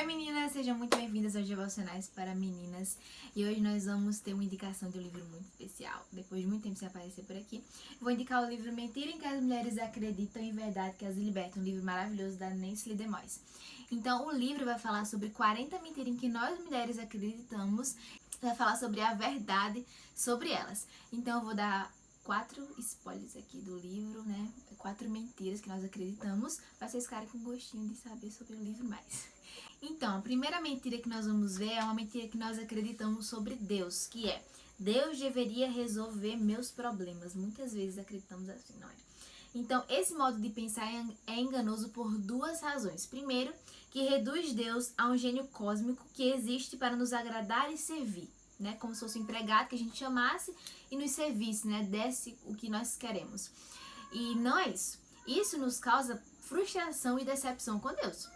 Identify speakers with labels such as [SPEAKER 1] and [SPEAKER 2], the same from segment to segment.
[SPEAKER 1] Oi meninas, sejam muito bem-vindas aos Devocionais para Meninas. E hoje nós vamos ter uma indicação de um livro muito especial. Depois de muito tempo sem aparecer por aqui, vou indicar o livro Mentira em que as Mulheres Acreditam em Verdade que as Libertam, um livro maravilhoso da Nancy Lee DeMoss. Então o livro vai falar sobre 40 mentiras em que nós mulheres acreditamos, vai falar sobre a verdade sobre elas. Então eu vou dar 4 spoilers aqui do livro, né? 4 mentiras que nós acreditamos, para vocês ficarem com gostinho de saber sobre o livro mais. Então, a primeira mentira que nós vamos ver é uma mentira que nós acreditamos sobre Deus, que é: Deus deveria resolver meus problemas. Muitas vezes acreditamos assim, não é? Então, esse modo de pensar é enganoso por 2 razões. Primeiro, que reduz Deus a um gênio cósmico que existe para nos agradar e servir, né? Como se fosse um empregado que a gente chamasse e nos servisse, né? Desse o que nós queremos. E não é isso. Isso nos causa frustração e decepção com Deus.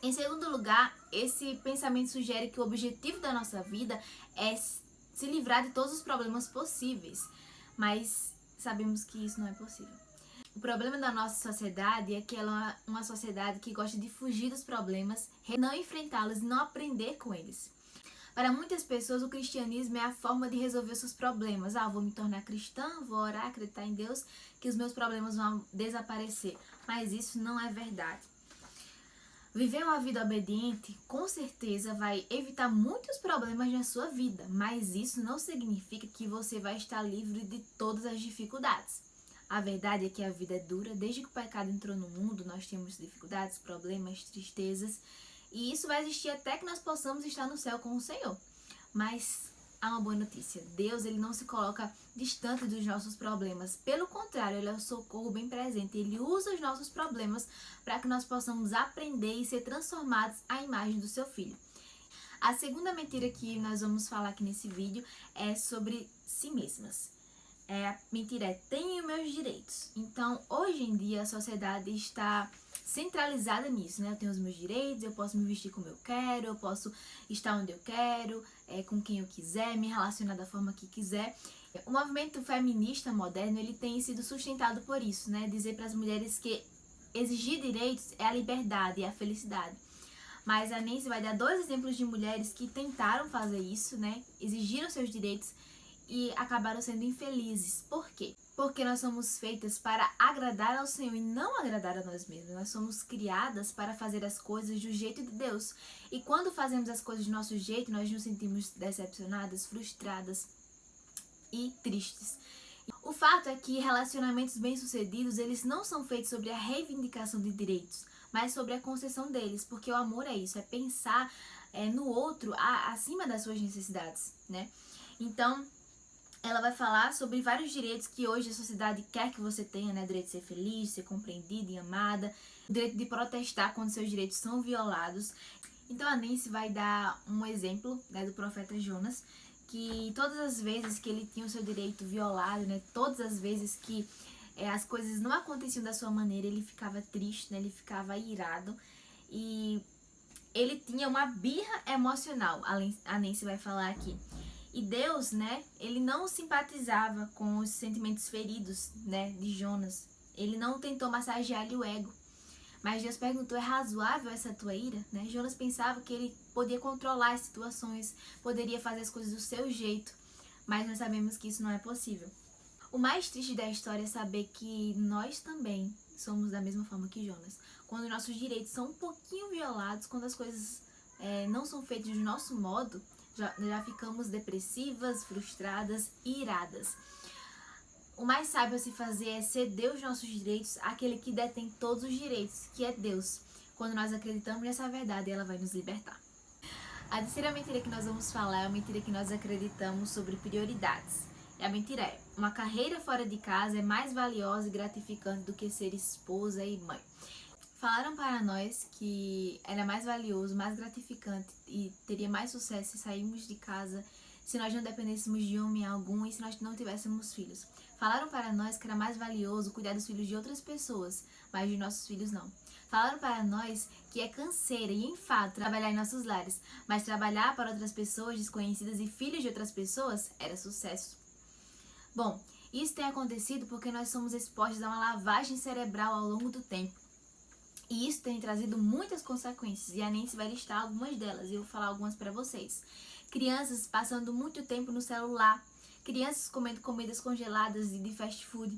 [SPEAKER 1] Em segundo lugar, esse pensamento sugere que o objetivo da nossa vida é se livrar de todos os problemas possíveis, mas sabemos que isso não é possível. O problema da nossa sociedade é que ela é uma sociedade que gosta de fugir dos problemas, não enfrentá-los e não aprender com eles. Para muitas pessoas, o cristianismo é a forma de resolver seus problemas. Vou me tornar cristã, vou orar, acreditar em Deus, que os meus problemas vão desaparecer. Mas isso não é verdade. Viver uma vida obediente, com certeza, vai evitar muitos problemas na sua vida, mas isso não significa que você vai estar livre de todas as dificuldades. A verdade é que a vida é dura. Desde que o pecado entrou no mundo, nós temos dificuldades, problemas, tristezas, e isso vai existir até que nós possamos estar no céu com o Senhor. Mas há uma boa notícia: Deus, ele não se coloca distante dos nossos problemas. Pelo contrário, ele é o socorro bem presente. Ele usa os nossos problemas para que nós possamos aprender e ser transformados à imagem do seu Filho. A segunda mentira que nós vamos falar aqui nesse vídeo é sobre si mesmas. A mentira é: tenho meus direitos. Então, hoje em dia, a sociedade está centralizada nisso, né? Eu tenho os meus direitos, eu posso me vestir como eu quero, eu posso estar onde eu quero, com quem eu quiser, me relacionar da forma que quiser. O movimento feminista moderno, ele tem sido sustentado por isso, né? Dizer para as mulheres que exigir direitos é a liberdade, é a felicidade. Mas a Nancy vai dar 2 exemplos de mulheres que tentaram fazer isso, né? Exigiram seus direitos e acabaram sendo infelizes. Por quê? Porque nós somos feitas para agradar ao Senhor e não agradar a nós mesmos. Nós somos criadas para fazer as coisas do jeito de Deus. E quando fazemos as coisas do nosso jeito, nós nos sentimos decepcionadas, frustradas e tristes. O fato é que relacionamentos bem-sucedidos, eles não são feitos sobre a reivindicação de direitos, mas sobre a concessão deles, porque o amor é isso, é pensar no outro acima das suas necessidades, né? Então, ela vai falar sobre vários direitos que hoje a sociedade quer que você tenha, né? O direito de ser feliz, de ser compreendida e amada, o direito de protestar quando seus direitos são violados. Então a Nancy vai dar um exemplo, né, do profeta Jonas, que todas as vezes que ele tinha o seu direito violado, né, todas as vezes que as coisas não aconteciam da sua maneira, ele ficava triste, né, ele ficava irado e ele tinha uma birra emocional, a Nancy vai falar aqui. E Deus, né, ele não simpatizava com os sentimentos feridos, né, de Jonas. Ele não tentou massagear-lhe o ego. Mas Deus perguntou: é razoável essa tua ira? Né? Jonas pensava que ele podia controlar as situações, poderia fazer as coisas do seu jeito. Mas nós sabemos que isso não é possível. O mais triste da história é saber que nós também somos da mesma forma que Jonas. Quando nossos direitos são um pouquinho violados, quando as coisas não são feitas do nosso modo, já ficamos depressivas, frustradas e iradas. O mais sábio a se fazer é ceder os nossos direitos àquele que detém todos os direitos, que é Deus. Quando nós acreditamos nessa verdade, ela vai nos libertar. A terceira mentira que nós vamos falar é a mentira que nós acreditamos sobre prioridades. E a mentira é: uma carreira fora de casa é mais valiosa e gratificante do que ser esposa e mãe. Falaram para nós que era mais valioso, mais gratificante e teria mais sucesso se sairmos de casa, se nós não dependêssemos de homem algum e se nós não tivéssemos filhos. Falaram para nós que era mais valioso cuidar dos filhos de outras pessoas, mas de nossos filhos não. Falaram para nós que é canseira e enfado trabalhar em nossos lares, mas trabalhar para outras pessoas desconhecidas e filhos de outras pessoas era sucesso. Bom, isso tem acontecido porque nós somos expostos a uma lavagem cerebral ao longo do tempo. E isso tem trazido muitas consequências, e a Nancy vai listar algumas delas, e eu vou falar algumas para vocês. Crianças passando muito tempo no celular, crianças comendo comidas congeladas e de fast food,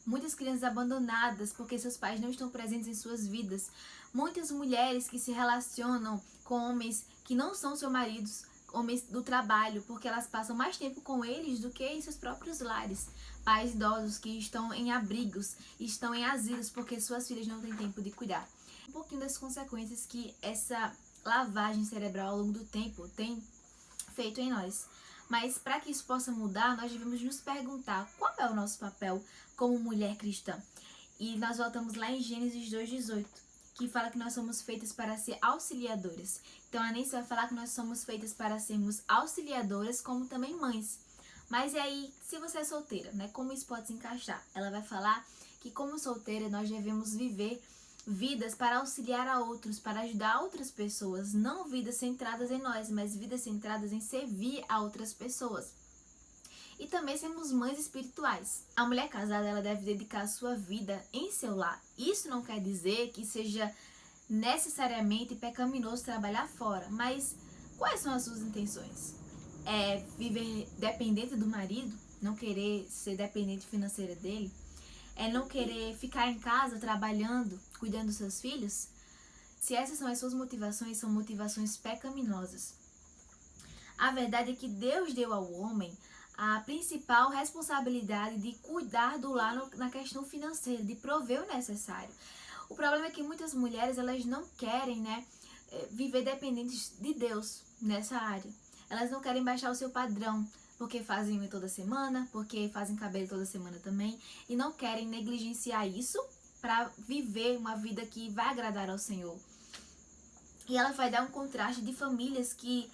[SPEAKER 1] muitas crianças abandonadas porque seus pais não estão presentes em suas vidas, muitas mulheres que se relacionam com homens que não são seus maridos, homens do trabalho, porque elas passam mais tempo com eles do que em seus próprios lares. Pais idosos que estão em abrigos, estão em asilos porque suas filhas não têm tempo de cuidar. Um pouquinho das consequências que essa lavagem cerebral ao longo do tempo tem feito em nós. Mas para que isso possa mudar, nós devemos nos perguntar qual é o nosso papel como mulher cristã. E nós voltamos lá em Gênesis 2:18, que fala que nós somos feitas para ser auxiliadoras. Então a Nancy vai falar que nós somos feitas para sermos auxiliadoras, como também mães. Mas e aí, se você é solteira, né? Como isso pode se encaixar? Ela vai falar que como solteira nós devemos viver vidas para auxiliar a outros, para ajudar outras pessoas, não vidas centradas em nós, mas vidas centradas em servir a outras pessoas. E também sermos mães espirituais. A mulher casada, ela deve dedicar a sua vida em seu lar. Isso não quer dizer que seja necessariamente pecaminoso trabalhar fora, mas quais são as suas intenções? É viver dependente do marido? Não querer ser dependente financeira dele? É não querer ficar em casa trabalhando, cuidando dos seus filhos? Se essas são as suas motivações, são motivações pecaminosas. A verdade é que Deus deu ao homem a principal responsabilidade de cuidar do lar na questão financeira, de prover o necessário. O problema é que muitas mulheres, elas não querem, viver dependentes de Deus nessa área. Elas não querem baixar o seu padrão, porque fazem unha toda semana, porque fazem cabelo toda semana também, e não querem negligenciar isso para viver uma vida que vai agradar ao Senhor. E ela vai dar um contraste de famílias que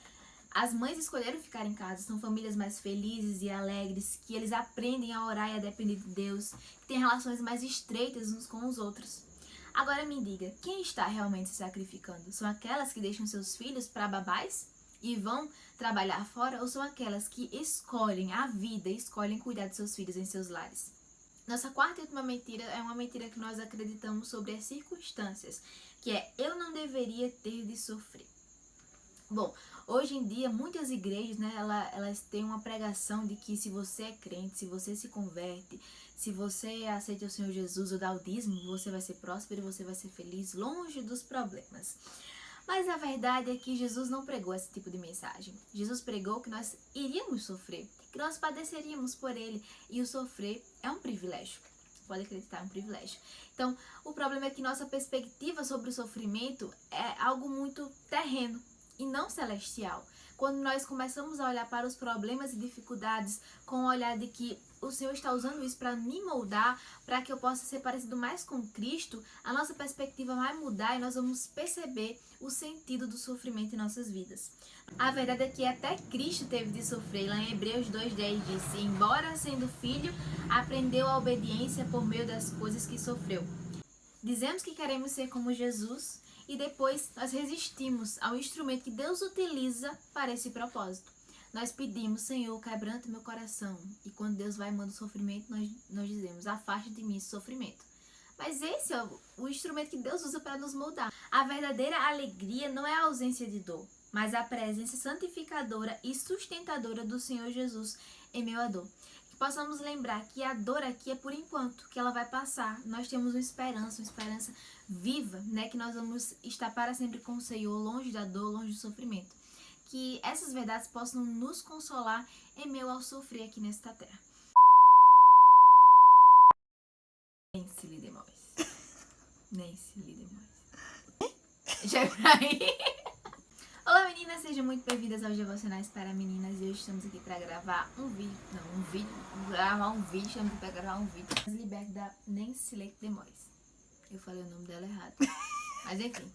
[SPEAKER 1] as mães escolheram ficar em casa, são famílias mais felizes e alegres, que eles aprendem a orar e a depender de Deus, que têm relações mais estreitas uns com os outros. Agora me diga, quem está realmente se sacrificando? São aquelas que deixam seus filhos para babás e vão trabalhar fora, ou são aquelas que escolhem a vida, escolhem cuidar de seus filhos em seus lares? Nossa quarta e última mentira é uma mentira que nós acreditamos sobre as circunstâncias, que é: eu não deveria ter de sofrer. Bom, hoje em dia muitas igrejas, elas têm uma pregação de que se você é crente, se você se converte, se você aceita o Senhor Jesus ou dá o dízimo, você vai ser próspero, você vai ser feliz, longe dos problemas. Mas a verdade é que Jesus não pregou esse tipo de mensagem. Jesus pregou que nós iríamos sofrer, que nós padeceríamos por Ele, e o sofrer é um privilégio. Pode acreditar, é um privilégio. Então, o problema é que nossa perspectiva sobre o sofrimento é algo muito terreno e não celestial. Quando nós começamos a olhar para os problemas e dificuldades com o olhar de que o Senhor está usando isso para me moldar, para que eu possa ser parecido mais com Cristo, a nossa perspectiva vai mudar e nós vamos perceber o sentido do sofrimento em nossas vidas. A verdade é que até Cristo teve de sofrer. Lá em Hebreus 2:10 disse: embora sendo filho, aprendeu a obediência por meio das coisas que sofreu. Dizemos que queremos ser como Jesus, e depois nós resistimos ao instrumento que Deus utiliza para esse propósito. Nós pedimos: Senhor, quebranta meu coração. E quando Deus vai e manda o sofrimento, nós dizemos: afasta de mim esse sofrimento. Mas esse é o instrumento que Deus usa para nos moldar. A verdadeira alegria não é a ausência de dor, mas a presença santificadora e sustentadora do Senhor Jesus em meio à dor. Que possamos lembrar que a dor aqui é por enquanto, que ela vai passar. Nós temos uma esperança viva, que nós vamos estar para sempre com o Senhor, longe da dor, longe do sofrimento. Que essas verdades possam nos consolar em meio ao sofrer aqui nesta terra. Nancy Lee DeMoss. Nancy Lee DeMoss. Já é pra aí. Olá meninas, sejam muito bem-vindas aos Devocionais para Meninas. E hoje estamos aqui para gravar um vídeo. Estamos aqui para gravar um vídeo. As Libertas da Nancy Lee DeMoss. Eu falei o nome dela errado. Mas enfim.